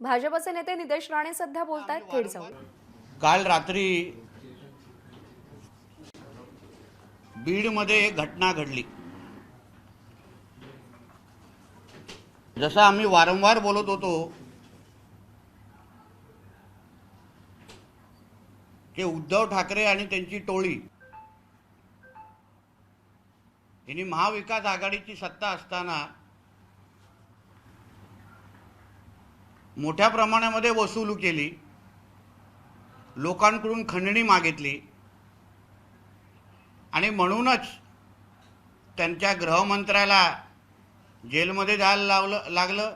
भाजपचे नेते नितेश राणे सध्या बोलतायत थेट जाऊन। काल रात्री बीडमध्ये एक घटना घडली। जसं आम्ही वारंवार बोलत होतो की उद्धव ठाकरे आणि त्यांची टोळी यांनी महाविकास आघाडीची सत्ता असताना मोठ्या प्रमाणामध्ये वसूल केली, लोकांकडून खंडणी मागितली आणि म्हणूनच त्यांच्या गृहमंत्र्याला जेलमध्ये जायला लागलं।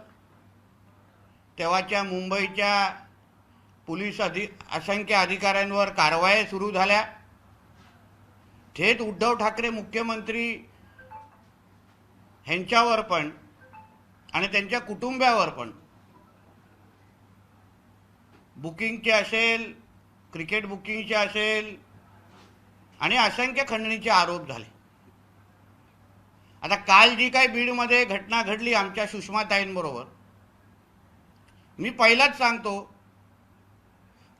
तेव्हाच्या मुंबईच्या पोलीस असंख्य अधिकाऱ्यांवर कारवाया सुरू झाल्या। थेट उद्धव ठाकरे मुख्यमंत्री ह्यांच्यावर पण आणि त्यांच्या कुटुंबावर पण बुकिंगचे असेल, क्रिकेट बुकिंगचे असेल आणि असंख्य खंडणीचे आरोप झाले। आता काल जी काही बीडमध्ये घटना घडली आमच्या सुषमाताईंबरोबर, मी पहिलाच सांगतो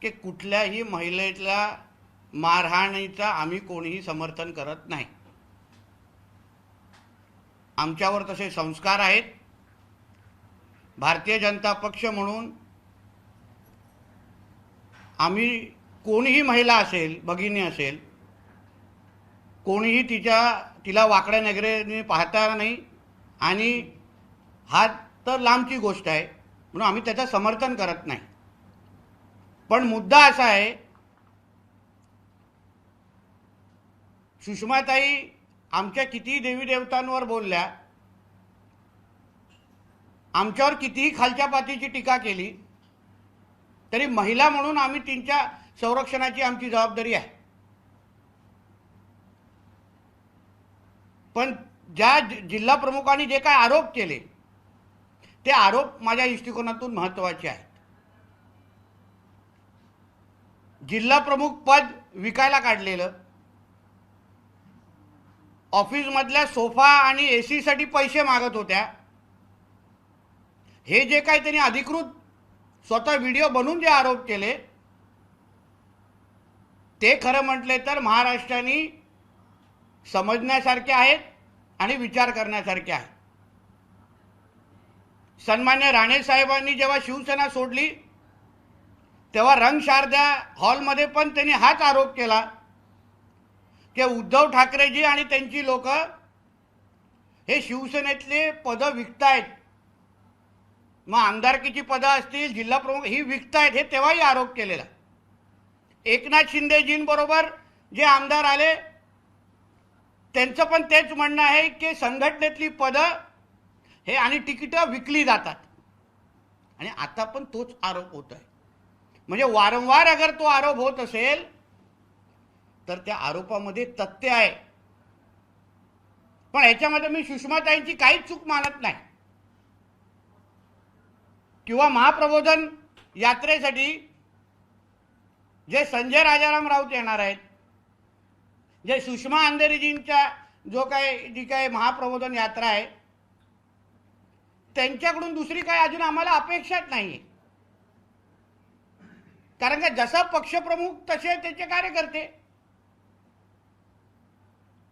की कुठल्याही महिलेला मारहाणीचा आम्ही कोणीही समर्थन करत नाही। आमच्यावर तसे संस्कार आहेत। भारतीय जनता पक्ष म्हणून आम्ही कोणीही महिला असेल, भगिनी असेल, कोणीही तिला वाकड्या नजरेने पाहता नाही आणि हा तर लांबची गोष्ट आहे, म्हणून आम्ही त्याचं समर्थन करत नाही। पण मुद्दा असा आहे, सुषमाताई आमच्या किती देवी देवतांवर बोलल्या, आमच्यावर कितीही खालच्या पातीची टीका केली, तरी महिला म्हणून आम्ही त्यांच्या संरक्षणाची आमची जबाबदारी आहे। पण ज्या जिल्हा प्रमुखांनी जे काय आरोप केले ते आरोप माझ्या दृष्टिकोनातून महत्त्वाचे आहेत। जिल्हा प्रमुख पद विकायला काढलेलं, ऑफिसमधल्या सोफा आणि एसी साठी पैसे मागत होत्या, हे जे काही त्यांनी अधिकृत स्वतः व्हिडिओ बनवून जे आरोप केले ते खरं म्हटले तर महाराष्ट्राने समजण्यासारखे आहेत आणि विचार करण्यासारखे आहेत। सन्मान्य राणे साहेबांनी जेव्हा शिवसेना सोडली तेव्हा रंगशारदा हॉलमध्ये पण त्यांनी हाच आरोप केला की उद्धव ठाकरेजी आणि त्यांची लोक हे शिवसेनेतले पद विकतायत, मग आमदारकीची पदं असतील, जिल्हा प्रमुख ही विकतायत, हे तेव्हाही आरोप केलेला। एकनाथ शिंदेजींबरोबर जे आमदार आले त्यांचं पण तेच म्हणणं आहे की संघटनेतली पदं हे आणि तिकीटं विकली जातात, आणि आता पण तोच आरोप होत आहे। म्हणजे वारंवार अगर तो आरोप होत असेल तर त्या आरोपामध्ये तथ्य आहे। पण ह्याच्यामध्ये मी सुषमाताईंची काहीच चूक मानत नाही, किंवा महाप्रबोधन यात्रेसाठी जे संजय राजाराम राऊत येणार आहेत, जे सुषमा अंधेरीजींच्या जी काय महाप्रबोधन यात्रा आहे, त्यांच्याकडून दुसरी काय अजून आम्हाला अपेक्षाच नाही। कारण का जसा पक्षप्रमुख तसे त्याचे कार्यकर्ते,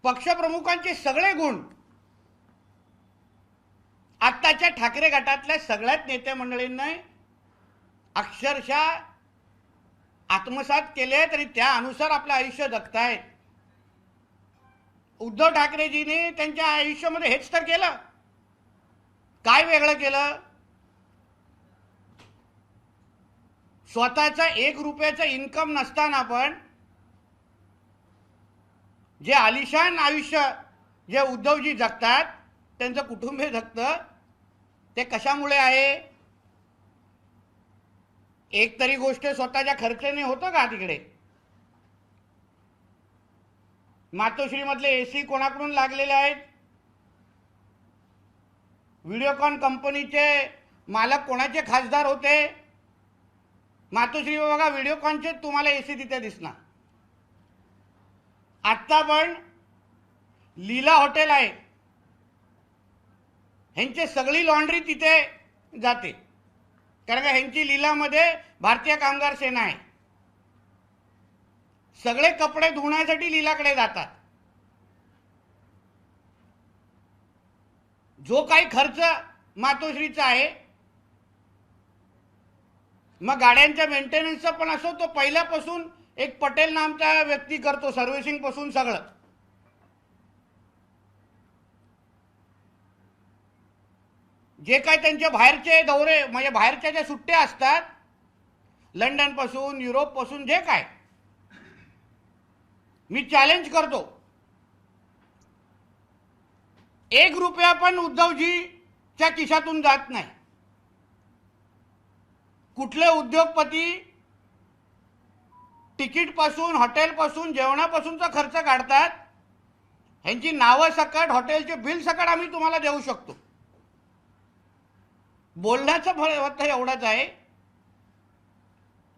पक्षप्रमुखांचे सगळे गुण आत्ताच्या ठाकरे गटातल्या सगळ्याच नेते मंडळींनी अक्षरशः आत्मसात केले, तरी त्या अनुसार आपलं आयुष्य जगतायत। उद्धव ठाकरेजींनी त्यांच्या आयुष्यामध्ये हेच तर केलं, काय वेगळं केलं? स्वतःचा 1 रुपयाचा इन्कम नसताना पण जे आलिशान आयुष्य जे उद्धवजी जगतात, त्यांचं कुटुंब जगतं, ते कशामुळे आहे? एक तरी गोष्ट स्वतःच्या खर्चाने होतं का? तिकडे मातोश्री मधले एसी कोणाकडून लागलेले आहेत? व्हिडिओकॉन कंपनीचे मालक कोणाचे खासदार होते? मातोश्री बघा, व्हिडिओकॉनचे तुम्हाला एसी तिथे दिसणार। आता पण लीला हॉटेल आहे, ह्यांची सगळी लॉन्ड्री तिथे जाते। कारण का ह्यांची लीलामध्ये भारतीय कामगार सेना आहे. सगळे कपडे धुण्यासाठी लीलाकडे जातात. जो काही खर्च मातोश्रीचा आहे, मग गाड्यांच्या मेंटेनन्सचा पण असो, तो पहिल्यापासून एक पटेल नामचा व्यक्ती करतो, सर्व्हिसिंग पासून सगळं. जे काय त्यांचे बाहेरचे दौरे म्हणजे बाहेरच्या ज्या सुट्ट्या असतात, लंडन पासून युरोप पासून जे काय, मी चॅलेंज करतो, 1 रुपया पण उद्धवजीच्या खिशातून जात नाही. कुठले उद्योगपती तिकीट पासून हॉटेल पासून जेवणापासूनचा खर्च काढतात, ह्यांची नावं सकट हॉटेलचे बिल सकट आम्ही तुम्हाला देऊ शकतो. बोलण्याचा फळ एवढाच आहे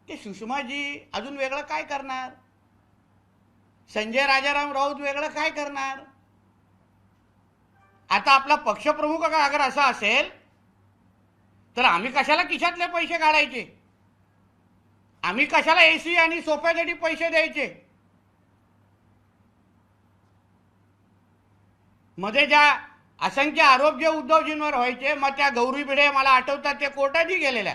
की सुषमाजी अजून वेगळं काय करणार, संजय राजाराम राऊत वेगळं काय करणार. आता आपला पक्षप्रमुख अगर असा असेल तर आम्ही कशाला खिशातले पैसे काढायचे, आम्ही कशाला एसी आणि सोफ्यासाठी पैसे द्यायचे. मध्ये ज्या असंख्य आरोप जे उद्धवजींवर व्हायचे, मग त्या गौरी भिडे मला आठवतात, ते कोर्टातही गेलेल्या.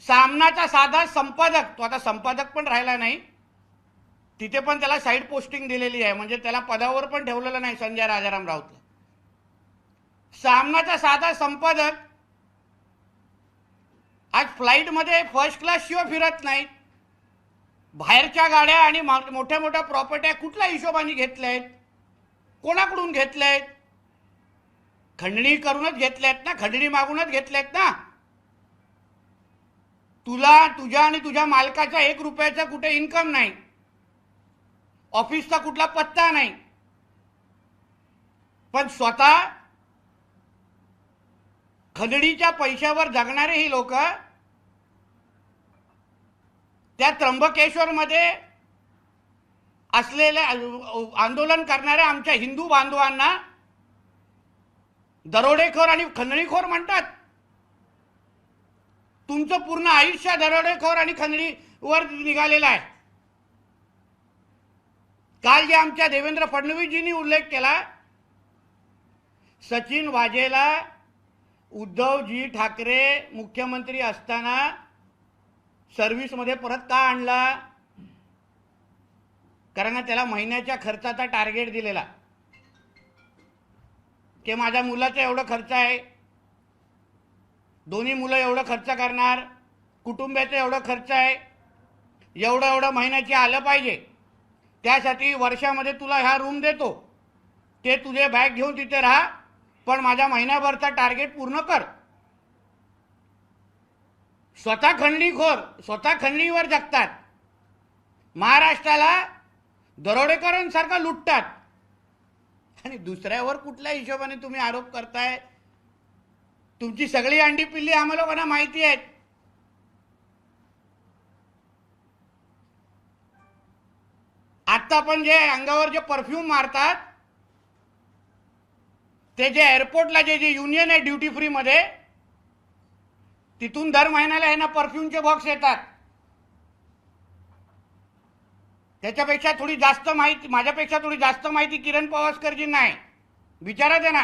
सामनाचा साधा संपादक, तो आता संपादक पण राहिला नाही, तिथे पण त्याला साईड पोस्टिंग दिलेली आहे, म्हणजे त्याला पदावर पण ठेवलेलं नाही संजय राजाराम राऊतला. सामनाचा साधा संपादक आज फ्लाईटमध्ये फर्स्ट क्लास शिवाय फिरत नाहीत. बाहेरच्या गाड्या आणि मोठ्या मोठ्या प्रॉपर्ट्या कुठल्या हिशोबाने घेतल्यात, कोणाकडून घेतल्यात, खंडणी करूनच घेतल्यात ना, खंडणी मागूनच घेतल्यात ना. तुला तुझ्या आणि तुझ्या मालकाचा 1 रुपयाचा कुठे इन्कम नाही, ऑफिसचा कुठला पत्ता नाही, पण स्वतः खंडणीच्या पैशावर जगणारे ही लोक त्या त्र्यंबकेश्वर मध्ये असलेले आंदोलन करणाऱ्या आमच्या हिंदू बांधवांना दरोडेखोर आणि खंडणीखोर म्हणतात. तुमचं पूर्ण आयुष्य दरोडेखोर आणि खंडणीवर निघालेलं आहे. काल जे आमच्या देवेंद्र फडणवीसजींनी उल्लेख केला, सचिन वाझेला उद्धवजी ठाकरे मुख्यमंत्री असताना सर्व्हिसमध्ये परत का आणला, कारण त्याला महिन्याच्या खर्चाचा टार्गेट दिलेला की माझ्या मुलाचा एवढा खर्च आहे, दोन्ही मुलं एवढं खर्च करणार, कुटुंबाचा एवढा खर्च आहे, एवढं महिन्याची आलं पाहिजे, त्यासाठी वर्षामध्ये तुला ह्या रूम देतो, ते तुझे बॅग घेऊन तिथे राहा, पण माझ्या महिन्याभरचा टार्गेट पूर्ण कर. स्वतः खंडणीखोर, स्वतः खंडणीवर जगतात, महाराष्ट्राला दरोडेकरांसारखं लुटतात, आणि दुसऱ्यावर कुठल्या हिशोबाने तुम्ही आरोप करताय. तुमची सगळी अंडी पिल्ली आम्हाला लोकांना माहिती आहेत. आता पण जे अंगावर जे परफ्यूम मारतात, ते जे एअरपोर्टला जे युनियन आहे ड्युटी फ्री मध्ये, तिथून दर महिन्याला आहे ना परफ्यूमचे बॉक्स येतात. त्याच्यापेक्षा थोडी जास्त माहिती, माझ्यापेक्षा थोडी जास्त माहिती किरण पवासकरजींना आहे, विचारा त्यांना.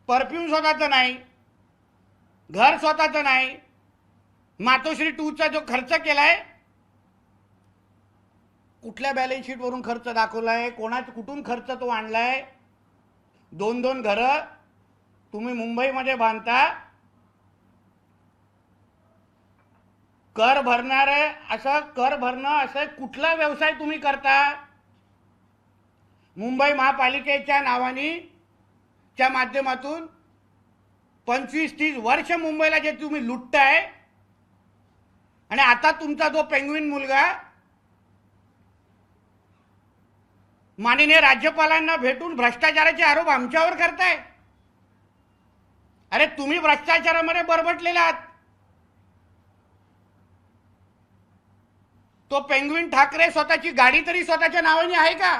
परफ्यूम स्वतःचं नाही, घर स्वतःचं नाही, मातोश्री 2चा जो खर्च केलाय, कुठल्या बॅलन्स शीट वरून खर्च दाखवलाय, कुठून खर्च तो आणलाय. 2-2 घरं तुम्ही मुंबईमध्ये बांधता, कर भरणं असं कुठला व्यवसाय तुम्ही करता. मुंबई महापालिकेच्या नावाने च्या माध्यमातून 25-30 वर्ष मुंबईला जे तुम्ही लुटताय, आणि आता तुमचा जो पेंग्विन मुलगा माननीय राज्यपालांना भेटून भ्रष्टाचाराचे आरोप आमच्यावर करताय. अरे तुम्ही भ्रष्टाचारामध्ये बरबटलेले आहात. तो पेंग्विन ठाकरे स्वतःची गाडी तरी स्वतःच्या नावाने आहे का?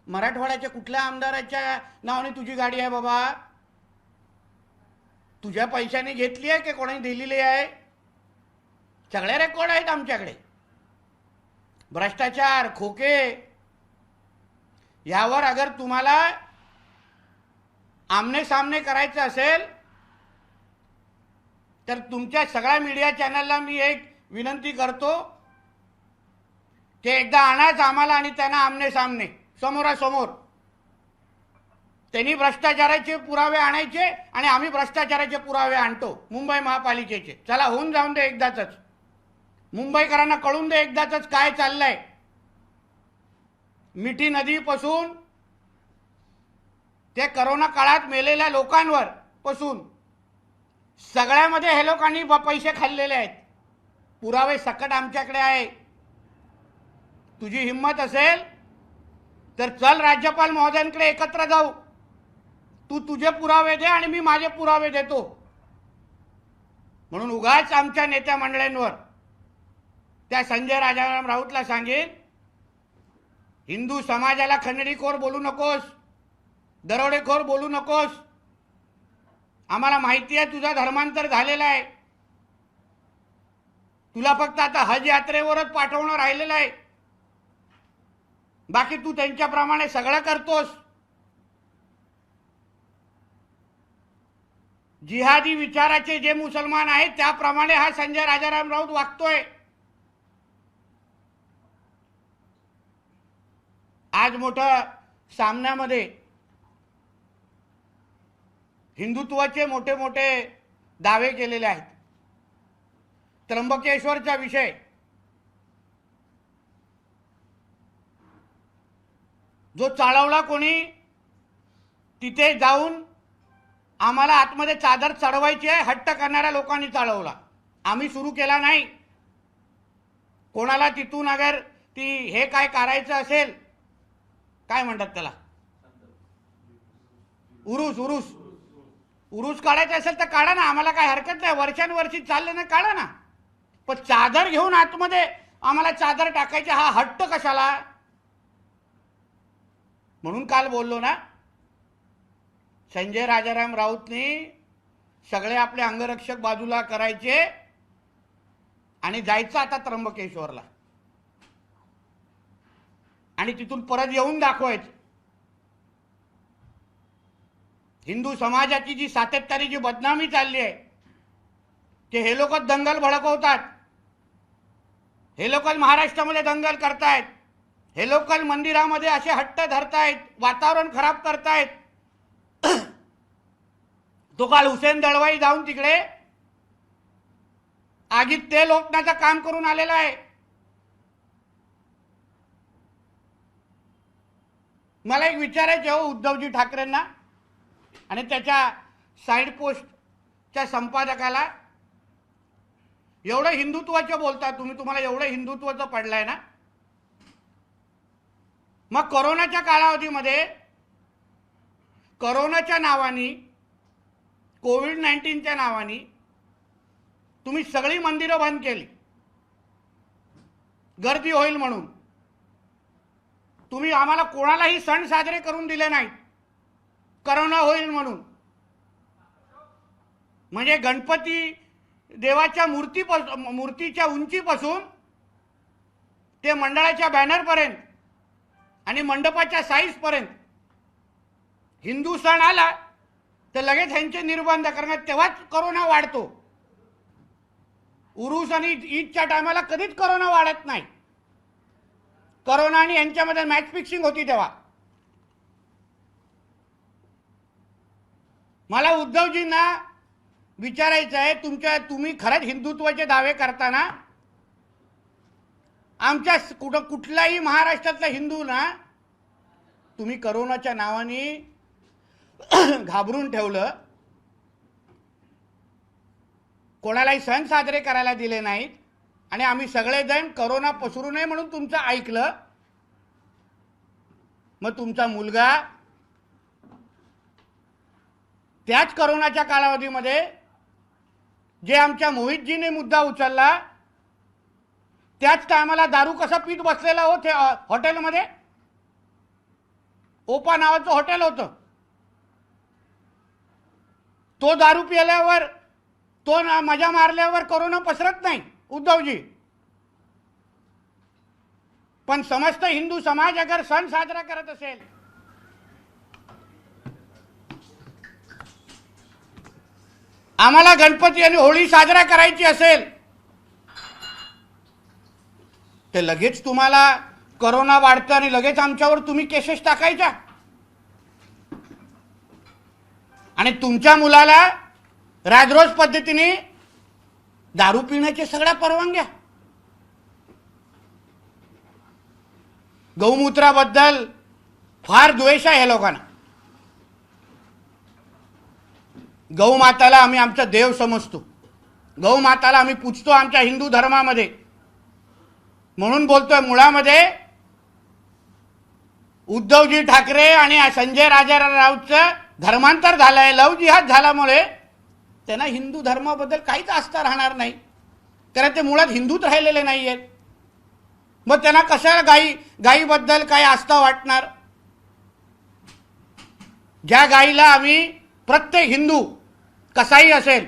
मराठवाड्याच्या कुठल्या आमदाराच्या नावाने तुझी गाडी आहे बाबा? तुझ्या पैशाने घेतली आहे की कोणी दिलेली आहे? सगळे रेकॉर्ड आहेत आमच्याकडे. भ्रष्टाचार, खोके, यावर अगर तुम्हाला आमने सामने करायचं असेल तर तुमच्या सगळ्या मीडिया चॅनलला मी एक विनंती करतो की एकदा आणाच आम्हाला आणि त्यांना आमने सामने, समोरासमोर. त्यांनी भ्रष्टाचाराचे पुरावे आणायचे आणि आम्ही भ्रष्टाचाराचे पुरावे आणतो मुंबई महापालिकेचे. चला होऊन जाऊन दे एकदाच. मुंबईकरांना कळून दे एकदाच काय चाललंय. मिठी नदीपासून ते करोना काळात मेलेल्या लोकांवर पासून सगळ्यामध्ये हे लोकांनी पैसे खाल्लेले आहेत. पुरावे सकट आमच्याकडे आहे. तुझी हिंमत असेल तर चल राज्यपाल महोदयांकडे एकत्र जाऊ. तू तुझे पुरावे दे आणि मी माझे पुरावे देतो. म्हणून उगाच आमच्या नेत्या मंडळींवर त्या संजय राजाराम राऊतला सांगेन, हिंदू समाजाला खंडणीखोर बोलू नकोस, दरोडेखोर बोलू नकोस. आम्हाला माहिती आहे तुझा धर्मांतर झालेला आहे. तुला फक्त आता हज यात्रेवरच पाठवणं राहिलेलं आहे. बाकी तू त्यांच्याप्रमाणे सगळं करतोस. जिहादी विचाराचे जे मुसलमान आहेत त्याप्रमाणे हा संजय राजाराम राऊत वागतोय. आज मोठ्या सामन्यामध्ये हिंदुत्वाचे मोठे मोठे दावे केलेले आहेत. त्र्यंबकेश्वरचा विषय, जो चालवला कोणी, तिथे जाऊन आम्हाला आतमध्ये चादर चढवायची आहे हट्ट करणाऱ्या लोकांनी चालवला. आम्ही सुरू केला नाही. कोणाला तिथून अगर ती हे काय करायचं असेल, काय म्हणतात त्याला, उरूस उरूस उरूस काढायचं असेल तर काढा ना, आम्हाला काय हरकत नाही. वर्षानुवर्षी चालले ना, काढा ना. पण चादर घेऊन आतमध्ये आम्हाला चादर टाकायची, हा हट्ट कशाला? म्हणून काल बोललो ना, संजय राजाराम राऊतनी सगळे आपले अंगरक्षक बाजूला करायचे आणि जायचं आता त्र्यंबकेश्वरला आणि तिथून परत येऊन दाखवायचं. हिंदू समाजाची जी सातत्याने जी बदनामी चालली आहे, की हे लोक दंगल भडकवतात, हे लोक महाराष्ट्रामध्ये दंगल करतायत, हे लोक मंदिरामध्ये असे हट्ट धरतायत, वातावरण खराब करतायत. तो काल हुसेन दळवाई जाऊन तिकडे आगीत तेल ओतण्याचं काम करून आलेला आहे. मला एक विचारायचं हो उद्धवजी ठाकरेंना आणि त्याच्या साईड पोस्टच्या संपादकाला, एवढं हिंदुत्वाचं बोलता तुम्ही, तुम्हाला एवढं हिंदुत्वाचं पडलंय ना, मग कोरोनाच्या कालावधीमध्ये कोरोनाच्या नावाने, कोविड-19च्या नावाने तुम्ही सगळी मंदिरं बंद केली गर्दी होईल म्हणून. तुम्ही आम्हाला कोणालाही सण साजरे करून दिले नाहीत करोना होईल म्हणून. म्हणजे गणपती देवाच्या मूर्तीच्या उंचीपासून ते मंडळाच्या बॅनरपर्यंत आणि मंडपाच्या साईजपर्यंत हिंदू सण आला तर लगेच ह्यांचे निर्बंध करण्यात, तेव्हाच कोरोना वाढतो. उरूस आणि ईदच्या टायमाला कधीच कोरोना वाढत नाही. कोरोना आणि यांच्यामध्ये मॅच फिक्सिंग होती तेव्हा. मला उद्धवजींना विचारायचं आहे, तुम्ही खरंच हिंदुत्वाचे दावे करताना आमच्या कुठलाही महाराष्ट्रातला हिंदू ना तुम्ही कोरोनाच्या नावाने घाबरून ठेवलं, कोणालाही सण साजरे करायला दिले नाहीत आणि आम्ही सगळेजण कोरोना पसरू नये म्हणून तुमचं ऐकलं. मग तुमचा मुलगा त्याच कोरोनाच्या कालावधीमध्ये जे आमच्या मोहितजीने मुद्दा उचलला, त्याच टायमाला दारू कसा पीत बसलेला हो हॉटेलमध्ये. ओपा नावाचं हॉटेल होतं. तो दारू पिल्यावर, तो मजा मारल्यावर कोरोना पसरत नाही उद्धवजी. पण समस्त हिंदू समाज अगर सण साजरा करत असेल, आम्हाला गणपती आणि होळी साजरा करायची असेल, ते लगेच तुम्हाला कोरोना वाढतं आणि लगेच आमच्यावर तुम्ही केसेस टाकायच्या. आणि तुमच्या मुलाला राजरोज पद्धतीने दारू पिण्याच्या सगळ्या परवानग्या. गौमूत्राबद्दल फार द्वेष आहे या लोकांना. गौमाताला आम्ही आमचा देव समजतो, गौमाताला आम्ही पूजतो आमच्या हिंदू धर्मामध्ये. म्हणून बोलतोय, मुळामध्ये उद्धवजी ठाकरे आणि संजय राऊतचं धर्मांतर झालंय, लव जिहाद झाल्यामुळे त्यांना हिंदू धर्माबद्दल काहीच आस्था राहणार नाही, कारण ते मुळात हिंदूच राहिलेले नाही आहेत. मग त्यांना कशाला गायीबद्दल काही आस्था वाटणार. ज्या गायीला आम्ही, प्रत्येक हिंदू कसाही असेल,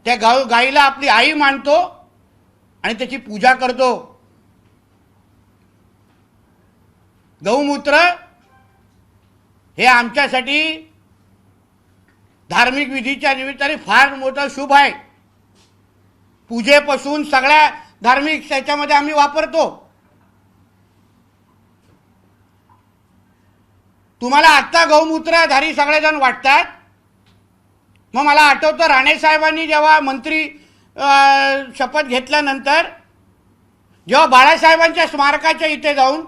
त्या गायीला आपली आई मानतो आणि त्याची पूजा करतो. गौमूत्र हे आमच्यासाठी धार्मिक विधीच्या निमित्ताने फार मोठं शुभ आहे. पूजेपासून सगळ्या धार्मिक त्याच्यामध्ये आम्ही वापरतो. तुम्हाला आत्ता गौमूत्रधारी सगळेजण वाटतात. मग मला आठवतं, राणे साहेबांनी जेव्हा मंत्री शपथ घेतल्यानंतर, जेव्हा बाळासाहेबांच्या स्मारकाच्या इथे जाऊन,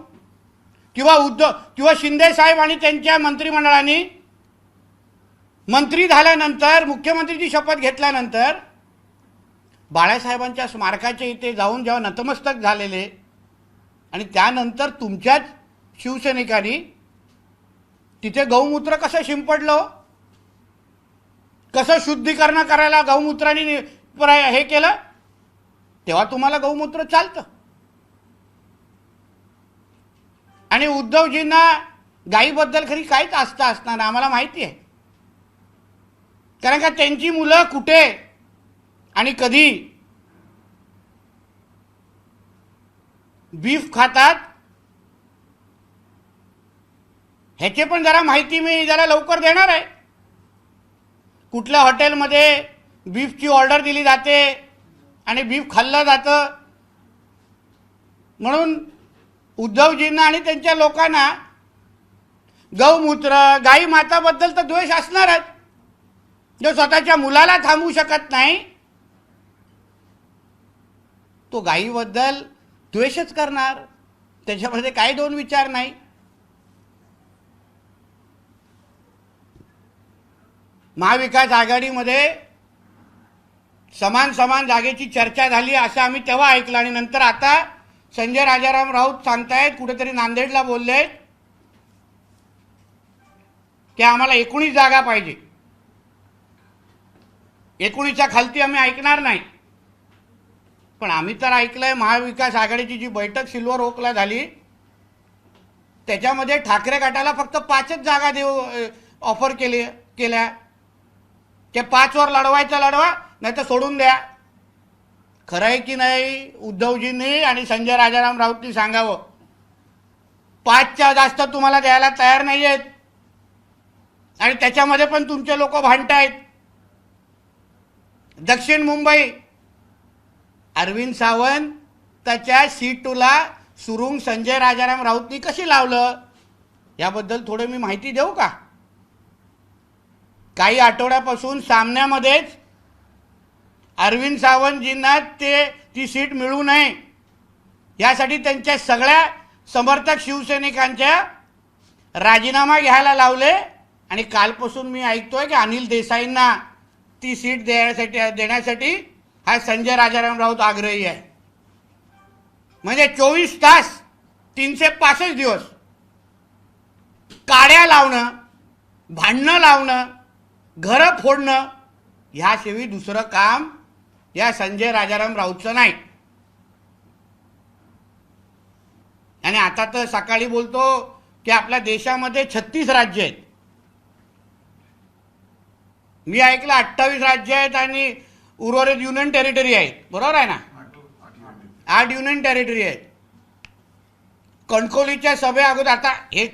किंवा शिंदे साहेब आणि त्यांच्या मंत्रिमंडळाने मंत्री झाल्यानंतर, मुख्यमंत्रीची शपथ घेतल्यानंतर, बाळासाहेबांच्या स्मारकाच्या इथे जाऊन जेव्हा नतमस्तक झालेले, आणि त्यानंतर तुमच्याच शिवसैनिकांनी तिथे गौमूत्र कसं शिंपडलं, कसं शुद्धीकरण करायला गौमूत्राने हे केलं, तेव्हा तुम्हाला गौमूत्र चालतं. आणि उद्धवजींना गायीबद्दल खरी काहीच आस्था असणार आम्हाला माहिती आहे, कारण का त्यांची मुलं कुठे आणि कधी बीफ खातात ह्याचे पण जरा माहिती मी जरा लवकर देणार आहे. कुठल्या हॉटेलमध्ये बीफची ऑर्डर दिली जाते आणि बीफ खाल्लं जातं. म्हणून उद्धवजींना आणि त्यांच्या लोकांना गौमूत्र, गाई माताबद्दल तर द्वेष असणारच. जो स्वतःच्या मुलाला थांबवू शकत नाही, तो गायीबद्दल द्वेषच करणार. त्याच्यामध्ये काही दोन विचार नाही. महाविकास आघाडीमध्ये समान जागेची चर्चा झाली असं आम्ही तेव्हा ऐकलं, आणि नंतर आता संजय राजाराम राऊत सांगतायत, कुठेतरी नांदेडला बोललेत की आम्हाला 19 जागा पाहिजे. 19च्या खालती आम्ही ऐकणार नाही. पण आम्ही तर ऐकलंय, महाविकास आघाडीची जी बैठक सिल्वर ओकला झाली त्याच्यामध्ये ठाकरे गटाला फक्त 5च जागा ऑफर केल्या. ते 5 वर लढवायचं लढवा, नाही तर सोडून द्या. खरं आहे की नाही? उद्धवजींनी आणि संजय राजाराम राऊतनी सांगावं. 5च्या जास्त तुम्हाला द्यायला तयार नाही आहेत, आणि त्याच्यामध्ये पण तुमचे लोक भांडतायत. दक्षिण मुंबई, अरविंद सावंत त्याच्या सीटूला सुरुंग संजय राजाराम राऊतनी कशी लावलं, याबद्दल थोडं मी माहिती देऊ का? काही आठवड्यापासून सामन्यामध्येच अरविंद सावंतजींना ती सीट मिळू नये यासाठी त्यांच्या सगळ्या समर्थक शिवसैनिकांच्या राजीनामा घ्यायला लावले, आणि कालपासून मी ऐकतोय की अनिल देसाईंना ती सीट देण्यासाठी हा संजय राजाराम राऊत आग्रही आहे. म्हणजे 24 तास 365 दिवस काड्या लावणं, भांडणं लावणं, घरं फोडणं, ह्याशिवाय दुसरं काम या संजय राजाराम राऊतचं नाही. आणि आता तर सकाळी बोलतो की आपल्या देशामध्ये 36 राज्य आहेत. मी ऐकलं 28 राज्य आहेत आणि उर्वरित युनियन टेरिटरी आहेत. बरोबर आहे ना? 8 युनियन टेरिटरी आहेत. कणकवलीच्या सभे अगोदर आता हे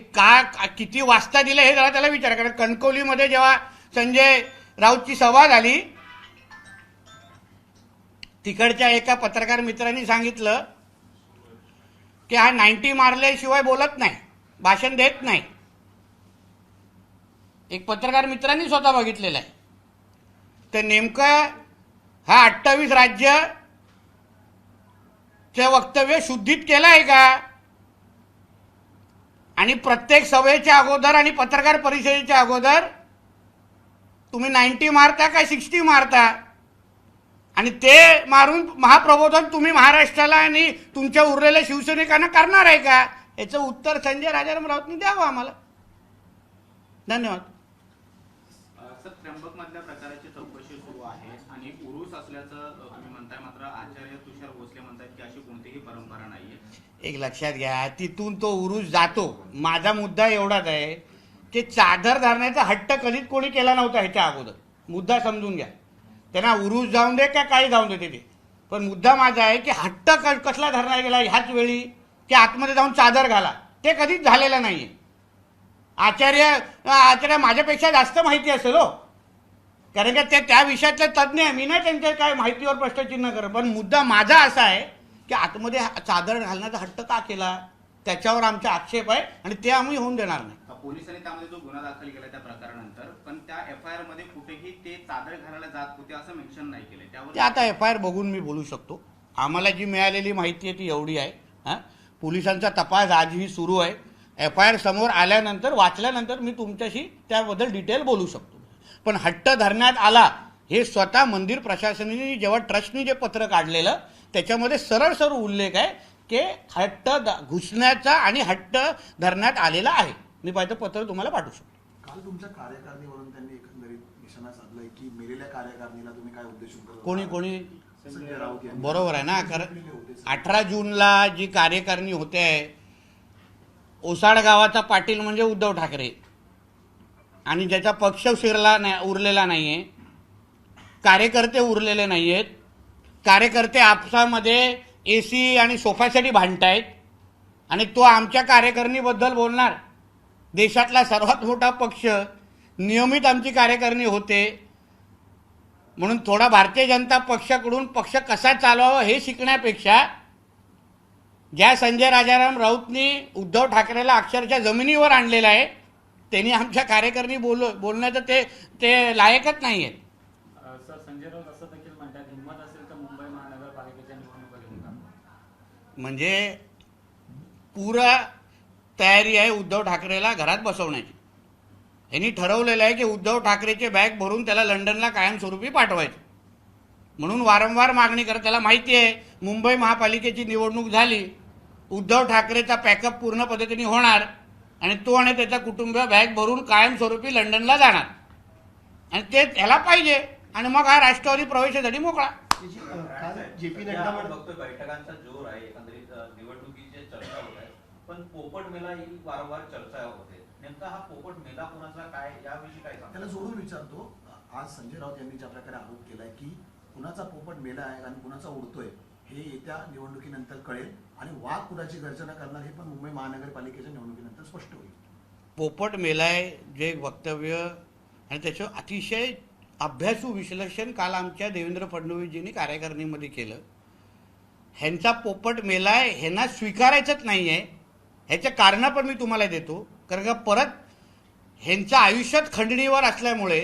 किती वाजता दिलं हे जरा त्याला विचारा. कारण कणकवलीमध्ये जेव्हा संजय राऊतची सभा झाली, तिकडच्या एका पत्रकार मित्रांनी सांगितलं की हा 90 मारल्याशिवाय बोलत नाही, भाषण देत नाही. एक पत्रकार मित्रांनी स्वतः बघितलेलं आहे. तर नेमकं हा 28 राज्य चे वक्तव्य शुद्धीत केलं आहे का? आणि प्रत्येक सभेच्या अगोदर आणि पत्रकार परिषदेच्या अगोदर तुम्ही 90 मारता का 60 मारता? आणि ते मारून महाप्रबोधन तुम्ही महाराष्ट्राला आणि तुमच्या उरलेल्या शिवसैनिकांना करणार आहे का? याचं उत्तर संजय राजाराम राऊतनी द्यावं आम्हाला. धन्यवाद. सर, त्र्यंबक मधल्या प्रकाराची चौकशी सुरू आहे आणि उरूस असल्याचं तुम्ही म्हणताय, मात्र आचार्य तुषार भोसले म्हणतात की अशी कोणतीही परंपरा नाहीये. एक लक्षात घ्या, तिथून तो उरूस जातो. माझा मुद्दा एवढाच आहे की चादर धरण्याचा हट्ट कधीच कोणी केला नव्हता ह्याच्या अगोदर. मुद्दा समजून घ्या. त्यांना उरूस जाऊन दे का काही जाऊन दे तिथे, पण मुद्दा माझा आहे की हट्ट कसला धरला गेला ह्याच वेळी की आतमध्ये जाऊन चादर घाला, ते कधीच झालेलं नाहीये. आचार्य माझ्यापेक्षा जास्त माहिती असेल हो, कारण की ते त्या विषयातले तज्ज्ञ आहे. मी नाही त्यांच्या काय माहितीवर प्रश्नचिन्ह करत, पण मुद्दा माझा असा आहे की आतमध्ये चादर घालण्याचा हट्ट का केला, त्याच्यावर आमचा आक्षेप आहे आणि ते आम्ही होऊन देणार नाही. पोलिसांनी त्यामध्ये जो गुन्हा दाखल केला त्या प्रकारानंतर, पण त्या FIR मध्ये कुठेही ते चादर घालायला जात होते असं मेन्शन नाही केलंय. ते त्यावर आता FIR बघून मी बोलू शकतो. आम्हाला जी मिळालेली माहिती आहे ती एवढी आहे. पोलिसांचा तपास आजही सुरू आहे. FIR समोर आल्यानंतर वाचल्यानंतर मी तुमच्याशी त्याबद्दल डिटेल बोलू शकतो. पण हट्ट धरण्यात आला हे स्वतः मंदिर प्रशासनाने जेव्हा ट्रस्टनी जे पत्र काढलेलं त्याच्यामध्ये सरळ सरळ उल्लेख आहे की हट्ट घुसण्याचा आणि हट्ट धरण्यात आलेला आहे. मी पाहिजे पत्र तुम्हाला पाठवू शकतो. काल तुमच्या कार्यकारिणीवरून त्यांनी एकंदरीत निशाणा साधलाय की मेलेल्या कार्यकारिणीला तुम्ही काय उद्देशून करत कोणी संजय राऊत यांनी बरोबर आहे ना. कारण 18 जूनला जी कार्यकारिणी होते आहे, ओसाड गावाचा पाटील म्हणजे उद्धव ठाकरे आणि ज्याचा पक्ष उरलेला नाहीये, कार्यकर्ते उरलेले नाहीयेत. कार्यकर्ते आपसामध्ये AC आणि सोफासाठी भांडतायत आणि तो आमच्या कार्यकारिणीबद्दल बोलणार. देशातला सर्वात मोठा पक्ष, नियमित आमची कार्यकारिणी होते, म्हणून थोडा भारतीय जनता पक्षाकडून पक्ष कसा चालवावा हे शिकण्यापेक्षा ज्या संजय राजाराम राऊतनी उद्धव ठाकरेला अक्षरशः जमिनीवर आणलेलं आहे त्यांनी आमच्या कार्यकारिणी बोलण्याचं ते लायकच नाही आहेत. सर, संजय राऊत असं देखील म्हणतात, हिंमत असेल तर मुंबई महानगरपालिकेच्या निवडणुका घेऊन. म्हणजे पुरा तयारी आहे उद्धव ठाकरेला घरात बसवण्याची. यांनी ठरवलेलं आहे की उद्धव ठाकरेचे बॅग भरून त्याला लंडनला कायमस्वरूपी पाठवायचं, म्हणून वारंवार मागणी करत. त्याला माहिती आहे मुंबई महापालिकेची निवडणूक झाली, उद्धव ठाकरेचा पॅकअप पूर्ण पद्धतीने होणार आणि तो आणि त्याचा कुटुंब बॅग भरून कायमस्वरूपी लंडनला जाणार आणि ते त्याला पाहिजे आणि मग हा राष्ट्रवादी प्रवेशासाठी मोकळा. JP नड्डा बघतोय बैठकांचा जोर आहे, एकंदरीत निवडणुकीची चर्चा होत आहे, पण पोपट मेला ही वारंवार चर्चा होते. नेमका हा पोपट मेला कोणाचा, काय याविषयी काय सांगता? त्याला जोडून विचारतो. आज संजय राऊत यांनी ज्या प्रकारे आरोप केलाय की कुणाचा पोपट मेला आहे आणि कुणाचा उडतोय हे येत्या निवडणुकीनंतर कळेल आणि वाघ कुणाची गर्जना करणार हे पण मुंबई महानगरपालिकेच्या निवडणुकीनंतर स्पष्ट होईल. पोपट मेलाय जे वक्तव्य आणि त्याचं अतिशय अभ्यासू विश्लेषण काल आमच्या देवेंद्र फडणवीसजींनी कार्यकारिणीमध्ये केलं. ह्यांचा पोपट मेलाय ह्यांना स्वीकारायचंच नाही आहे. ह्याचं कारणं पण मी तुम्हाला देतो. कारण का परत ह्यांचं आयुष्यात खंडणीवर असल्यामुळे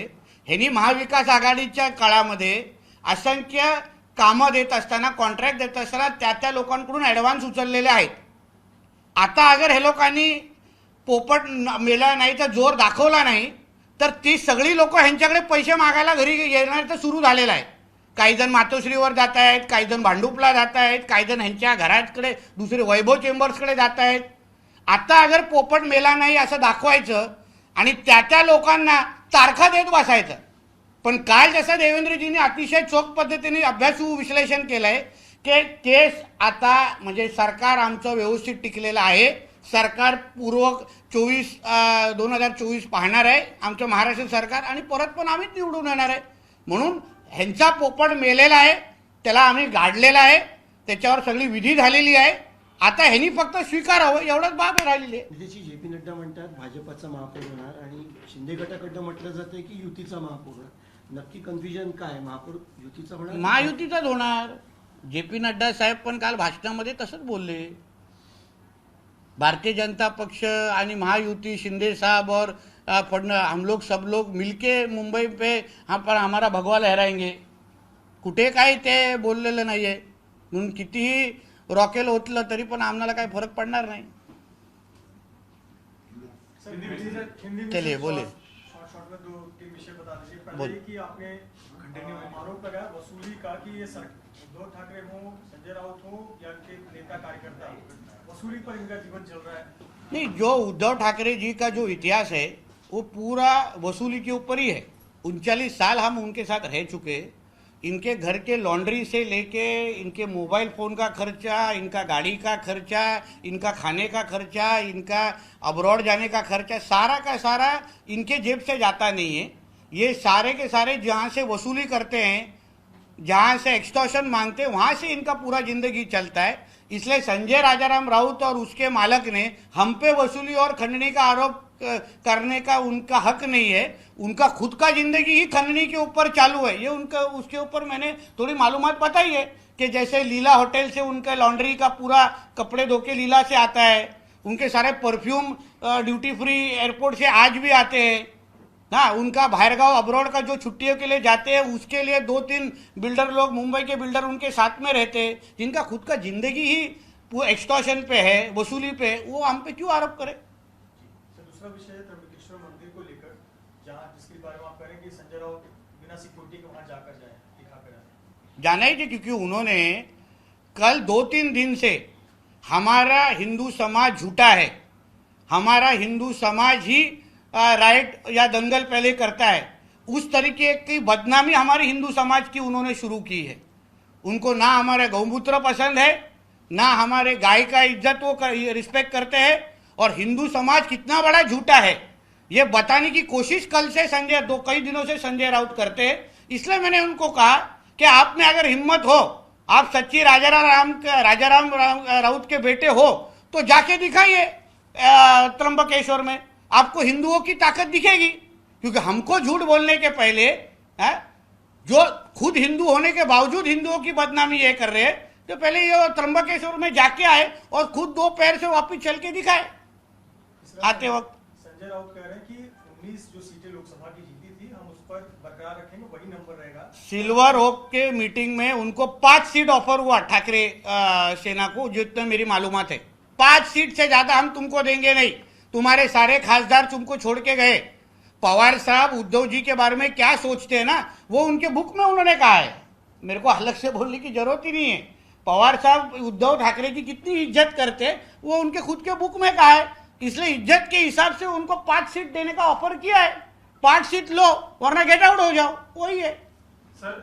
ह्यांनी महाविकास आघाडीच्या काळामध्ये असंख्य कामं देत असताना, कॉन्ट्रॅक्ट देत असताना त्या लोकांकडून ॲडव्हान्स उचललेले आहेत. आता अगर हे लोकांनी पोपट मेला नाही तर जोर दाखवला नाही तर ती सगळी लोक ह्यांच्याकडे पैसे मागायला घरी येणार तर सुरू झालेलं आहे. काही जण मातोश्रीवर जात आहेत, काही जण भांडुपला जात आहेत, काही जण ह्यांच्या घराकडे दुसरे वैभव चेंबर्सकडे जात आहेत. आता अगर पोपट मेला नाही असं दाखवायचं आणि त्या लोकांना तारखा देत बसायचं. पण काल जसं देवेंद्रजींनी अतिशय चोख पद्धतीने अभ्यासू विश्लेषण केलंय की केस आता म्हणजे सरकार आमचं व्यवस्थित टिकलेलं आहे. सरकार पूर्वक 2024 पाहणार आहे आमचं महाराष्ट्र सरकार, आणि परत पण आम्हीच निवडून येणार आहे. म्हणून ह्यांचा पोपट मेलेला आहे, त्याला आम्ही गाडलेला आहे, त्याच्यावर सगळी विधी झालेली आहे. आता ह्यांनी फक्त स्वीकारावं एवढंच बाब राहिलेली आहे. विदेशी जे.पी. नड्डा म्हणतात भाजपचा महापौर होणार आणि शिंदे गटाकडनं म्हटलं जातं की युतीचा महापौर होणार. नक्की कन्फ्युजन काय? महापौर युतीचा होणार? महायुतीचाच होणार. जे.पी. नड्डा साहेब पण काल भाषणामध्ये तसंच बोलले. भारतीय जनता पक्ष आणि महायुति शिंदे साहब और हम लोग सब लोग मिलके मुंबई पे हम पर हमारा भगवा लहराएंगे. कुठे काही ते बोललेलं नाही आहे. म्हणून कितीही रॉकेल होतलं तरी पण आम्हाला काही फरक पडणार नाही. चलिए बोले. शॉर्ट में 2-3 विषय बता दीजिए. बोल. पहले कि आपने आरोप लगाया वसूली का कि ये उद्धव ठाकरे हो, संजय राउत हो या के नेता कार्यकर्ता, वसूली पर इनका जीवन चल रहा है. नहीं, जो उद्धव ठाकरे जी का जो इतिहास है वो पूरा वसूली के ऊपर ही है. 39 साल हम उनके साथ रह चुके. इनके घर के लॉन्ड्री से लेके इनके मोबाइल फ़ोन का खर्चा, इनका गाड़ी का खर्चा, इनका खाने का खर्चा, इनका अब्रॉड जाने का खर्चा, सारा का सारा इनके जेब से जाता नहीं है. ये सारे के सारे जहाँ से वसूली करते हैं, जहाँ से एक्सटॉर्शन मांगते हैं, वहाँ से इनका पूरा ज़िंदगी चलता है. इसलिए संजय राजाराम राउत और उसके मालक ने हम पे वसूली और खंडनी का आरोप करने का उनका हक नहीं है. उनका खुद का जिंदगी ही खंडनी के ऊपर चालू है. ये उनका उसके ऊपर मैंने थोड़ी मालूमात बताई है कि जैसे लीला होटल से उनका लॉन्ड्री का पूरा कपड़े धो के लीला से आता है. उनके सारे परफ्यूम ड्यूटी फ्री एयरपोर्ट से आज भी आते हैं. हाँ, उनका बाहरगांव अब्रॉड का जो छुट्टियों के लिए जाते हैं उसके लिए 2-3 बिल्डर लोग, मुंबई के बिल्डर उनके साथ में रहते हैं, जिनका खुद का जिंदगी ही वो एक्सटॉर्शन पे है, वसूली पे है. वो हम पे क्यों आरोप करें? दूसरा विषय है त्र्यंबकेश्वर मंदिर को लेकर, जहाँ जिसके बारे में आप कह रहे हैं कि संजय राउत बिना सिक्योरिटी के वहाँ जाकर जाए, दिखाकर जाए. जाना ही, क्योंकि उन्होंने कल 2-3 दिन से हमारा हिंदू समाज झूठा है, हमारा हिंदू समाज ही राइट या दंगल पहले करता है, उस तरीके की बदनामी हमारे हिंदू समाज की उन्होंने शुरू की है. उनको ना हमारे गौमूत्र पसंद है, ना हमारे गाय का इज्जत वो रिस्पेक्ट करते हैं. और हिंदू समाज कितना बड़ा झूठा है ये बताने की कोशिश कल से कई दिनों से संजय राउत करते हैं. इसलिए मैंने उनको कहा कि आप में अगर हिम्मत हो, आप सच्ची राजाराम राउत के बेटे हो, तो जाके दिखाइए त्र्यंबकेश्वर में, आपको हिंदुओं की ताकत दिखेगी. क्योंकि हमको झूठ बोलने के पहले जो खुद हिंदू होने के बावजूद हिंदुओं की बदनामी ये कर रहे हैं, तो पहले ये त्र्यंबकेश्वर में जाके आए और खुद 2 पैर से वापिस चल के दिखाए आते वक्त. संजय राउत कह रहे हैं कि 19 जो सीटें लोकसभा की जीती थी हम उस पर बरकरार रखेंगे, वही नंबर रहेगा. सिल्वर ओक के मीटिंग में उनको 5 सीट ऑफर हुआ ठाकरे सेना को, जितना मेरी मालूमात है. 5 सीट से ज्यादा हम तुमको देंगे नहीं. तुम्हारे सारे खासदार तुमको छोड़ के गए. पवार साहब उद्धव जी के बारे में क्या सोचते हैं ना, वो उनके बुक में उन्होंने कहा है. मेरे को अलग से बोलने की जरूरत ही नहीं है. पवार साहब उद्धव ठाकरे की कितनी इज्जत करते हैं वो उनके खुद के बुक में कहा है. इसलिए इज्जत के हिसाब से उनको 5 सीट देने का ऑफर किया है. 5 seat low Verna get out हो जाओ, वही है. सर,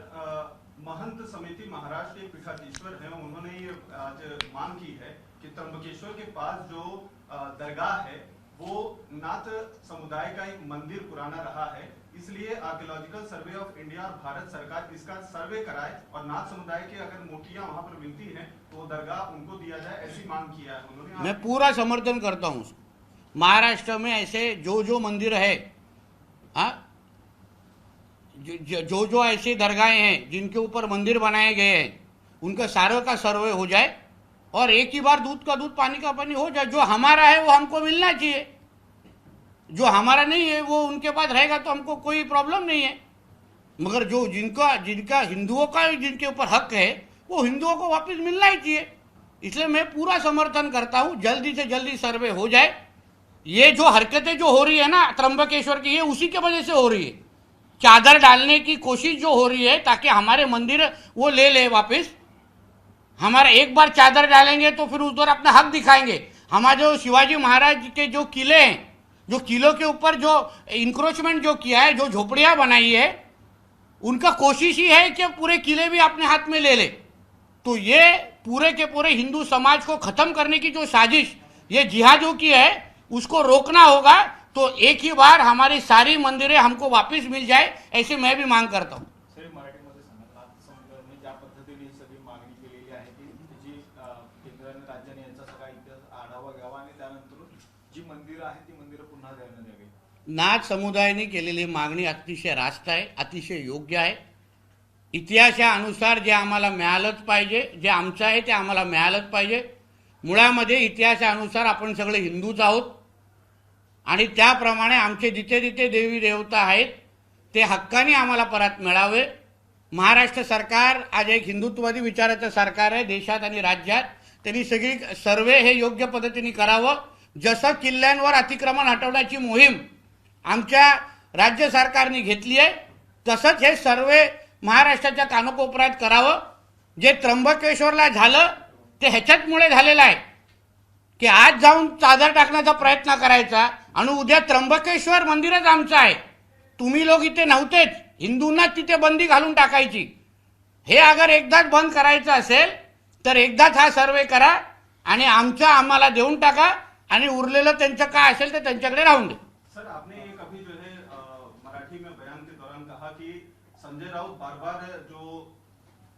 महंत समिति महाराष्ट्र के पीठाधीश्वर हैं, उन्होंने ये आज मांग की है कि त्र्यंबकेश्वर के पास जो दरगाह है वो नाथ समुदाय का एक मंदिर पुराना रहा है, इसलिए आर्कियोलॉजिकल सर्वे ऑफ इंडिया और भारत सरकार इसका सर्वे कराए और नाथ समुदाय के अगर मूर्तियां वहां पर मिलती हैं तो दरगाह उनको दिया जाए, ऐसी मांग किया है उन्होंने. मैं पूरा समर्थन करता हूँ. महाराष्ट्र में ऐसे जो मंदिर है, जो ऐसी दरगाहें हैं जिनके ऊपर मंदिर बनाए गए हैं, उनका सारे का सर्वे हो जाए और एक ही बार दूध का दूध पानी का पानी हो जाए. जो हमारा है वो हमको मिलना चाहिए, जो हमारा नहीं है वो उनके पास रहेगा तो हमको कोई प्रॉब्लम नहीं है. मगर जो जिनका हिंदुओं का जिनके ऊपर हक है वो हिंदुओं को वापस मिलना ही चाहिए. इसलिए मैं पूरा समर्थन करता हूँ जल्दी से जल्दी सर्वे हो जाए. ये जो हरकतें जो हो रही है ना त्र्यंबकेश्वर की, ये उसी के वजह से हो रही है. चादर डालने की कोशिश जो हो रही है ताकि हमारे मंदिर वो ले वापस. हमारा एक बार चादर डालेंगे तो फिर उस दौर अपना हक दिखाएंगे. हमारे जो शिवाजी महाराज के जो किले हैं, जो किलों के ऊपर जो इंक्रोचमेंट जो किया है, जो झोपड़ियां बनाई है, उनका कोशिश ही है कि पूरे किले भी अपने हाथ में ले ले. तो ये पूरे के पूरे हिंदू समाज को खत्म करने की जो साजिश ये जिहादियों की है उसको रोकना होगा। तो एक ही बार हमारी सारी मंदिरें हमको वापस मिल जाए, ऐसे मैं भी मांग करता हूँ। सर मराठीमध्ये सांगा, समुदायाने ज्या पद्धतीने ही सगळी मागणी केलेली आहे की जी केंद्राने राज्याने यांचा सगळा इतिहास आढावा घ्यावा आणि त्यानंतर जी मंदिरं आहेत ती मंदिरं पुन्हा द्यायला द्यावी। नाथ समुदायाने केलेली मागणी अतिशय रास्त आहे, अतिशय योग्य आहे। इतिहासानुसार जे आम्हाला मिळालंच पाहिजे, जे आमचं आहे ते आम्हाला मिळालंच पाहिजे। मुळामध्ये इतिहासानुसार आपण सगळे हिंदूच आहोत आणि त्याप्रमाणे आमचे जिथे जिथे देवी देवता आहेत ते हक्काने आम्हाला परत मिळावे। महाराष्ट्र सरकार आज एक हिंदुत्ववादी विचाराचं सरकार आहे देशात आणि राज्यात। त्यांनी सगळी सर्वे हे योग्य पद्धतीने करावं। जसं किल्ल्यांवर अतिक्रमण हटवण्याची मोहीम आमच्या राज्य सरकारने घेतली आहे तसंच हे सर्वे महाराष्ट्राच्या कानाकोपऱ्यात करावं। जे त्र्यंबकेश्वरला झालं ते ह्याच्याचमुळे झालेलं आहे की आज जाऊन चादर टाकण्याचा प्रयत्न करायचा आणि उद्या त्र्यंबकेश्वर मंदिरच आमचं आहे, तुम्ही लोक इथे नव्हतेच, हिंदूंना तिथे बंदी घालून टाकायची। हे अगर एकदाच बंद करायचं असेल तर एकदाच हा सर्वे करा आणि आमचं आम्हाला देऊन टाका आणि उरलेलं त्यांचं काय असेल ते त्यांच्याकडे राहून दे। सर, आपने एक अभी जो है मराठी में बयान के दौरान कहा कि संजय राउत बार बार जो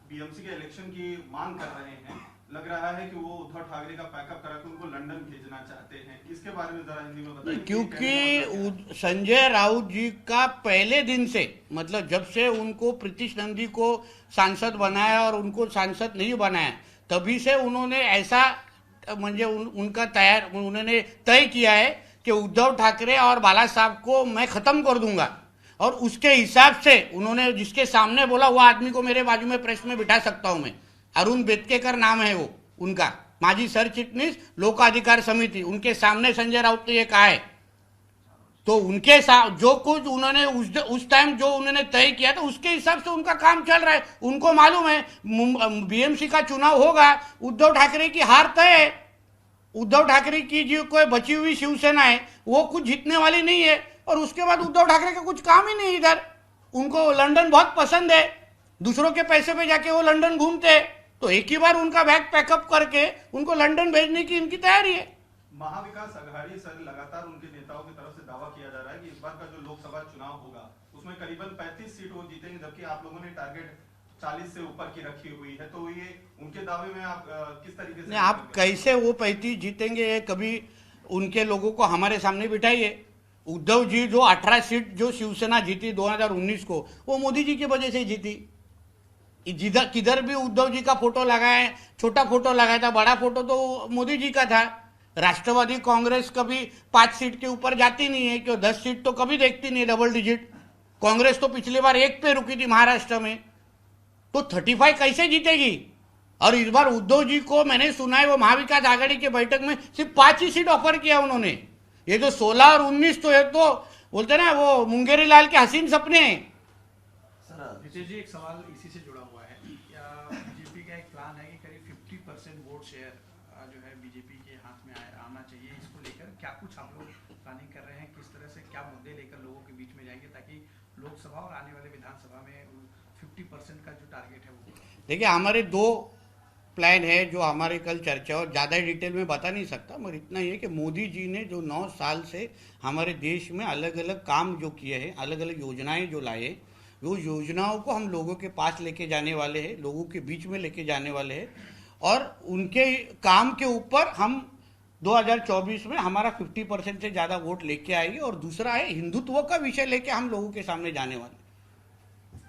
बीएमसी के इलेक्शन की मांग कर रहे हैं, लग रहा है कि वो उद्धव ठाकरे का पैकअप करा के उनको लंदन भेजना चाहते हैं। इसके बारे में जरा हिंदी में बताइए। क्योंकि संजय राउत जी का पहले दिन से मतलब जब से उनको प्रीतिश नंदी को सांसद बनाया और उनको सांसद नहीं बनाया तभी से उन्होंने ऐसा म्हणजे उनका उन्होंने तय किया है कि उद्धव ठाकरे और बाला साहब को मैं खत्म कर दूंगा। और उसके हिसाब से उन्होंने जिसके सामने बोला वो आदमी को मेरे बाजू में प्रेस में बिठा सकता हूं मैं, अरुण बेतकेकर नाम है वो उनका, माजी सरचिटनीस लोकाधिकार समिति, उनके सामने संजय राउत ने ये कहा है। तो उनके साथ जो कुछ उन्होंने उस टाइम जो उन्होंने तय किया था उसके हिसाब से उनका काम चल रहा है। उनको मालूम है बीएमसी का चुनाव होगा, उद्धव ठाकरे की हार तय है। उद्धव ठाकरे की जो कोई बची हुई शिवसेना है वो कुछ जीतने वाली नहीं है और उसके बाद उद्धव ठाकरे का कुछ काम ही नहीं इधर। उनको लंदन बहुत पसंद है, दूसरों के पैसे पे जाके वो लंदन घूमते हैं, तो एक ही बार उनका बैग पैकअप करके उनको लंदन भेजने की इनकी तैयारी है। महाविकास अघाड़ी सर लगातार उनके नेताओं की तरफ से दावा किया जा रहा है कि इस बार का जो लोकसभा चुनाव होगा उसमें करीबन 35 सीट वो जीतेंगे, जबकि आप लोगों ने टारगेट 40 से ऊपर की रखी हुई है। तो ये उनके दावे में आप किस तरीके से आप कैसे वो 35 जीतेंगे ये कभी उनके लोगों को हमारे सामने बिठाइए। उद्धव जी जो 18 सीट जो शिवसेना जीती 2019 को वो मोदी जी की वजह से जीती। जिधर किधर भी उद्धव जी का फोटो लगाए, छोटा फोटो लगाया था, बड़ा फोटो तो मोदी जी का था। राष्ट्रवादी कांग्रेस कभी 5 सीट के ऊपर जाती नहीं है, क्यों 10 सीट तो कभी देखती नहीं, डबल डिजिट। कांग्रेस तो पिछली बार 1 पे रुकी थी महाराष्ट्र में, तो 35 कैसे जीतेगी। और इस बार उद्धव जी को मैंने सुना है वो महाविकास आघाड़ी की बैठक में सिर्फ 5 ही सीट ऑफर किया उन्होंने। ये जो 16 और 19 तो है तो बोलते ना वो मुंगेरी लाल के हसीन सपने हैं। नितेश जी, एक सवाल इसी से जुड़ा हुआ है। क्या बीजेपी का एक प्लान है कि करीब 50% वोट शेयर जो है बीजेपी के हाथ में आना चाहिए, इसको लेकर क्या कुछ आप लोग प्लानिंग कर रहे हैं, किस तरह से क्या मुद्दे लेकर लोगों के बीच में जाएंगे ताकि लोकसभा और आने वाले विधानसभा में 50% का जो टारगेट है वो। देखिए हमारे 2 प्लान है जो हमारे कल चर्चा और ज़्यादा डिटेल में बता नहीं सकता, मगर इतना ही है कि मोदी जी ने जो 9 साल से हमारे देश में अलग अलग काम जो किए हैं, अलग अलग योजनाएं जो लाए, वो योजनाओं को हम लोगों के पास लेके जाने वाले हैं, लोगों के बीच में लेके जाने वाले हैं। और उनके काम के ऊपर हम 2024 में हमारा 50% से ज़्यादा वोट लेके आएंगे। और दूसरा है हिंदुत्व का विषय लेके हम लोगों के सामने जाने वाले।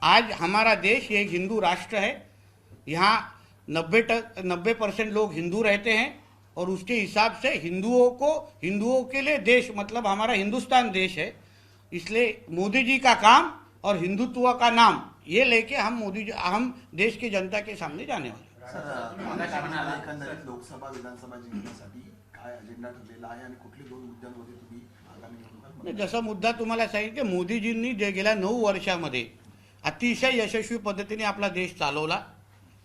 आज हमारा देश ये एक हिंदू राष्ट्र है, यहाँ 90% लोग हिंदू रहते हैं और उसके हिसाब से हिंदुओं के लिए देश मतलब हमारा हिंदुस्तान देश है। इसलिए मोदी जी का काम और हिंदुत्व का नाम ये लेके हम देश की जनता के सामने जाने वाले। एकंदरीत लोकसभा विधानसभा जिंकण्यासाठी काय अजेंडा ठरलेला आहे आणि कुठली 2 मुद्द्यांमध्ये तुम्ही आगामी निवडणुकांमध्ये जसा मुद्दा तुम्हाला सांगितलं, मोदीजींनी जे गेल्या 9 वर्षामध्ये अतिशय यशस्वी पद्धतीने आपला देश चालवला।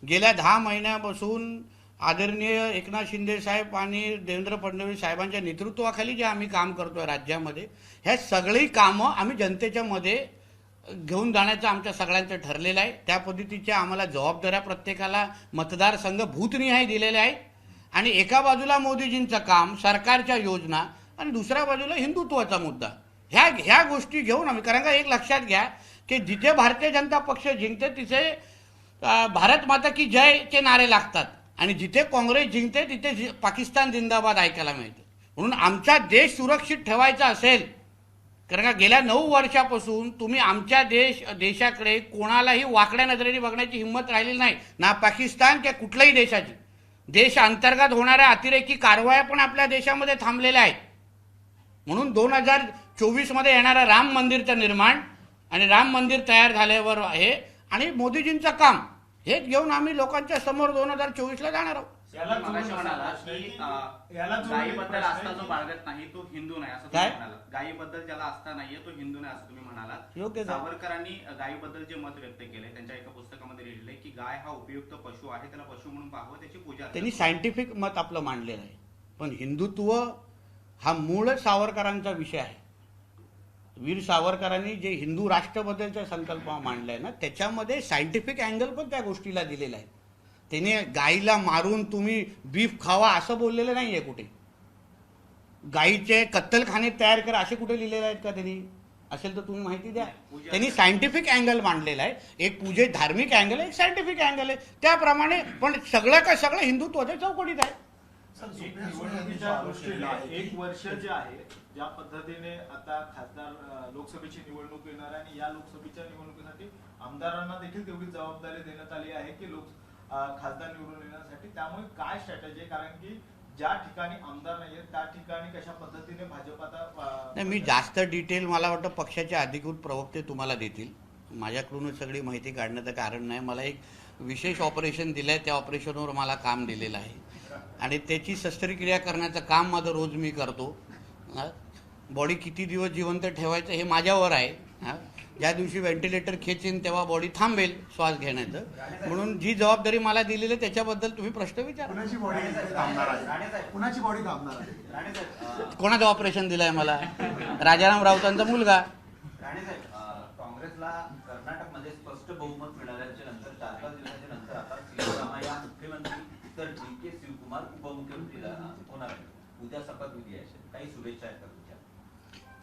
गेल्या 10 महिन्यापासून आदरणीय एकनाथ शिंदे साहेब आणि देवेंद्र फडणवीस साहेबांच्या नेतृत्वाखाली जे आम्ही काम करतोय राज्यामध्ये, ह्या सगळी कामं आम्ही जनतेच्या मध्ये घेऊन जाण्याचं आमच्या सगळ्यांचं ठरलेलं आहे. त्या पद्धतीच्या आम्हाला जबाबदाऱ्या प्रत्येकाला मतदारसंघ भूतनिहाय दिलेल्या आहेत. आणि एका बाजूला मोदीजींचं काम, सरकारच्या योजना, आणि दुसऱ्या बाजूला हिंदुत्वाचा मुद्दा, ह्या गोष्टी घेऊन आम्ही, कारण का एक लक्षात घ्या की जिथे भारतीय जनता पक्ष जिंकते तिथे भारत माता की जयचे नारे लागतात, आणि जिथे काँग्रेस जिंकते तिथे पाकिस्तान जिंदाबाद ऐकायला मिळते. म्हणून आमचा देश सुरक्षित ठेवायचा असेल, कारण का गेल्या 9 वर्षापासून तुम्ही आमच्या देशाकडे कोणालाही वाकड्या नजरेने बघण्याची हिंमत राहिलेली नाही, ना पाकिस्तान किंवा कुठल्याही देशाची. देश अंतर्गत होणाऱ्या अतिरेकी कारवाया पण आपल्या देशामध्ये थांबलेल्या आहेत. म्हणून 2024 मध्ये येणारं राम मंदिरचं निर्माण आणि राम मंदिर तयार झाल्यावर आहे, आणि मोदीजींचं काम, हे घेऊन आम्ही लोकांच्या समोर 2024ला जाणार आहोत. मगाशी म्हणाला की गायीबद्दल आस्था जो बाळगत नाही तो हिंदू नाही असं तुम्ही म्हणाला. गायीबद्दल ज्याला आस्था नाहीये तो हिंदू नाही असं तुम्ही म्हणालात. योग्य. सावरकरांनी गायीबद्दल जे मत व्यक्त केले, त्यांच्या एका पुस्तकामध्ये लिहिलेलं आहे की गाय हा उपयुक्त पशु आहे, त्याला पशु म्हणून पाहावं, त्याची पूजा. त्यांनी सायंटिफिक मत आपलं मांडलेलं आहे. पण हिंदुत्व हा मूळ सावरकरांचा विषय आहे. वीर सावरकरांनी जे हिंदू राष्ट्रबद्दलचा संकल्प मांडलाय ना, त्याच्यामध्ये सायंटिफिक अँगल पण त्या गोष्टीला दिलेला आहे. त्याने गाईला मारून तुम्ही बीफ खावा असं बोललेलं नाहीये कुठे. गाईचे कत्तलखाने तयार करा असे कुठे लिहिलेले आहेत का त्यांनी? असेल तर तुम्ही माहिती द्या. त्यांनी सायंटिफिक अँगल मांडलेला आहे. एक पूजे धार्मिक अँगल आहे, एक सायंटिफिक अँगल आहे. त्याप्रमाणे पण सगळं का सगळं हिंदुत्वाच्या चौकटीत आहे. निवडणुकीच्या दृष्टीने 1 वर्ष जे आहे, ज्या पद्धतीने आता खासदार लोकसभेची निवडणूक येणार आहे, आणि या लोकसभेच्या निवडणुकीसाठी आमदारांना देखील तेवढी जबाबदारी देण्यात आली आहे की खासदार निवडून येण्यासाठी. त्यामुळे काय स्ट्रॅटेजी आहे, कारण की ज्या ठिकाणी आमदार नाहीये त्या ठिकाणी कशा पद्धतीने भाजप आता मी जास्त डिटेल मला वाटतं पक्षाचे अधिकृत प्रवक्ते तुम्हाला देतील. माझ्याकडूनच सगळी माहिती काढण्याचं कारण नाही. मला एक विशेष ऑपरेशन दिलं आहे, त्या ऑपरेशनवर मला काम दिलेलं आहे, आणि त्याची शस्त्रक्रिया करण्याचं काम माझं रोज मी करतो. बॉडी किती दिवस जिवंत ठेवायचं हे माझ्यावर आहे. ज्या दिवशी व्हेंटिलेटर खेचेन तेव्हा बॉडी थांबेल श्वास घेण्याचं. म्हणून जी जबाबदारी मला दिलेली आहे त्याच्याबद्दल तुम्ही प्रश्न विचारा. कुणाची बॉडी थांबणार आहे? कुणाची बॉडी थांबणार आहे? कोणाचं ऑपरेशन दिलंय मला? राजाराम राऊतांचा मुलगा. राणे साहेब, काँग्रेसला कर्नाटकमध्ये स्पष्ट बहुमत मिळाल्याच्या नंतर 4-5 दिवसाच्या नंतर आता सिद्धरामय्या मुख्यमंत्री तर DK शिवकुमार उपमुख्यमंत्री होणार आहे. उद्या शपथविधी आहे, काही शुभेच्छा आहेत का तुमच्या?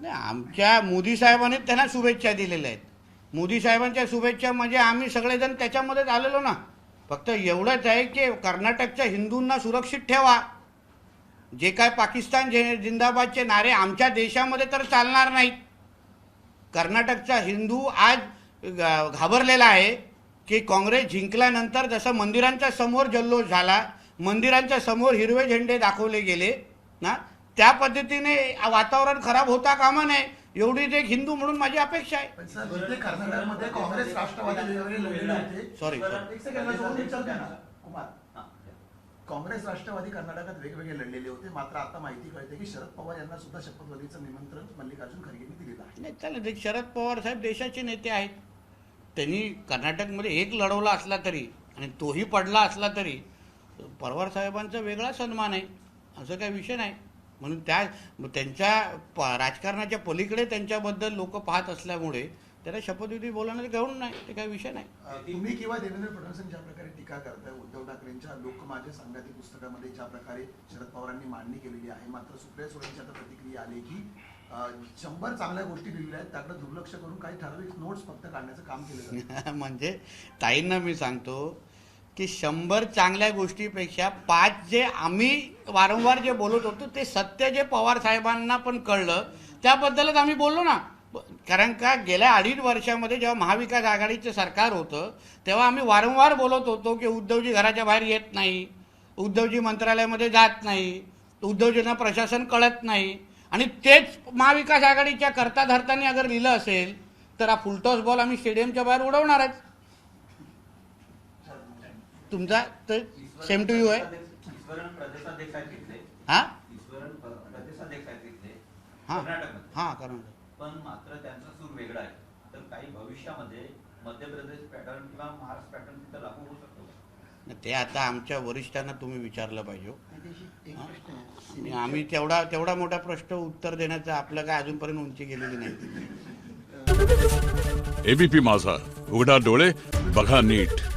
नाही, आमच्या मोदी साहेबांनी त्यांना शुभेच्छा दिलेल्या आहेत. मोदी साहेबांच्या शुभेच्छा म्हणजे आम्ही सगळेजण त्याच्यामध्येच आलेलो ना. फक्त एवढंच आहे की कर्नाटकच्या हिंदूंना सुरक्षित ठेवा. जे काय पाकिस्तान जिंदाबादचे नारे आमच्या देशामध्ये तर चालणार नाहीत. कर्नाटकचा हिंदू आज घाबरलेला आहे की काँग्रेस जिंकल्यानंतर जसं मंदिरांच्या समोर जल्लोष झाला, मंदिरांच्या समोर हिरवे झेंडे दाखवले गेले ना, त्या पद्धतीने वातावरण खराब होता कामा नये, एवढीच एक हिंदू म्हणून माझी अपेक्षा आहे. पण सर, जिथे कर्नाटकमध्ये काँग्रेस राष्ट्रवादी वेगवेगळे लढलेले होते. सॉरी एक सेकंड, माझं बोलणं विचारते ना, कुमार. काँग्रेस राष्ट्रवादी कर्नाटकात वेगवेगळे लढलेले होते. मात्र आता माहिती कळते की शरद पवार यांना सुद्धा शपथविधीचं निमंत्रण मल्लिकार्जुन खरगेंनी दिलेलं आहे. नाही, चालेल. शरद पवार साहेब देशाचे नेते आहेत. त्यांनी कर्नाटकमध्ये एक लढवला असला तरी आणि तोही पडला असला तरी पवार साहेबांचा वेगळा सन्मान आहे, असं काही विषय नाही. म्हणून त्यांच्या राजकारणाच्या पलीकडे त्यांच्याबद्दल लोक पाहत असल्यामुळे त्याला शपथविधी बोलण्याचं घेऊन नाही, ते काही विषय नाही. तुम्ही किंवा देवेंद्र फडणवीस ज्या प्रकारे टीका करताय उद्धव ठाकरेंच्या लोक माझे सांगाती पुस्तकामध्ये ज्या प्रकारे शरद पवारांनी मांडणी केलेली आहे, मात्र सुप्रिया सुळेंची आता प्रतिक्रिया आली की 100 चांगल्या गोष्टी दिलेल्या आहेत, त्याकडे दुर्लक्ष करून काही ठराविक नोट्स फक्त काढण्याचं काम केलं जातं. म्हणजे ताईंना मी सांगतो की 100 चांगल्या गोष्टीपेक्षा 5 जे आम्ही वारंवार जे बोलत होतो ते सत्य जे पवार साहेबांना पण कळलं त्याबद्दलच आम्ही बोललो ना. कारण का गेल्या 2.5 वर्षामध्ये जेव्हा महाविकास आघाडीचं सरकार होतं तेव्हा आम्ही वारंवार बोलत होतो की उद्धवजी घराच्या बाहेर येत नाही, उद्धवजी मंत्रालयामध्ये जात नाही, उद्धवजींना प्रशासन कळत नाही. आणि तेच महाविकास आघाडीच्या करता धरताना अगर लिहिलं असेल तर हा फुलटॉस बॉल आम्ही स्टेडियमच्या बाहेर उडवणारच. तुमचा तर सेम टू यू आहे. ईश्वरन प्रदेशाध्यक्ष आहेत तिथले. हा ईश्वरन प्रदेशाध्यक्ष आहेत तिथले हा कर्नाटकमध्ये. हा कर्नाटक. पण मात्र त्यांचा सूर वेगळा आहे. तर काही भविष्यामध्ये मध्य प्रदेश पॅटर्न किंवा महाराष्ट्र पॅटर्न तिथं लागू होऊ शकतो. ते आता आमच्या वरिष्ठांना तुम्ही विचारलं पाहिजे. एक प्रश्न आहे. आणि आम्ही तेवढा मोठा प्रश्न उत्तर देण्याचं आपलं काय अजूनपर्यंत उंची गेलेली नाही. एबीपी माझा, उघडा डोळे बघा नीट.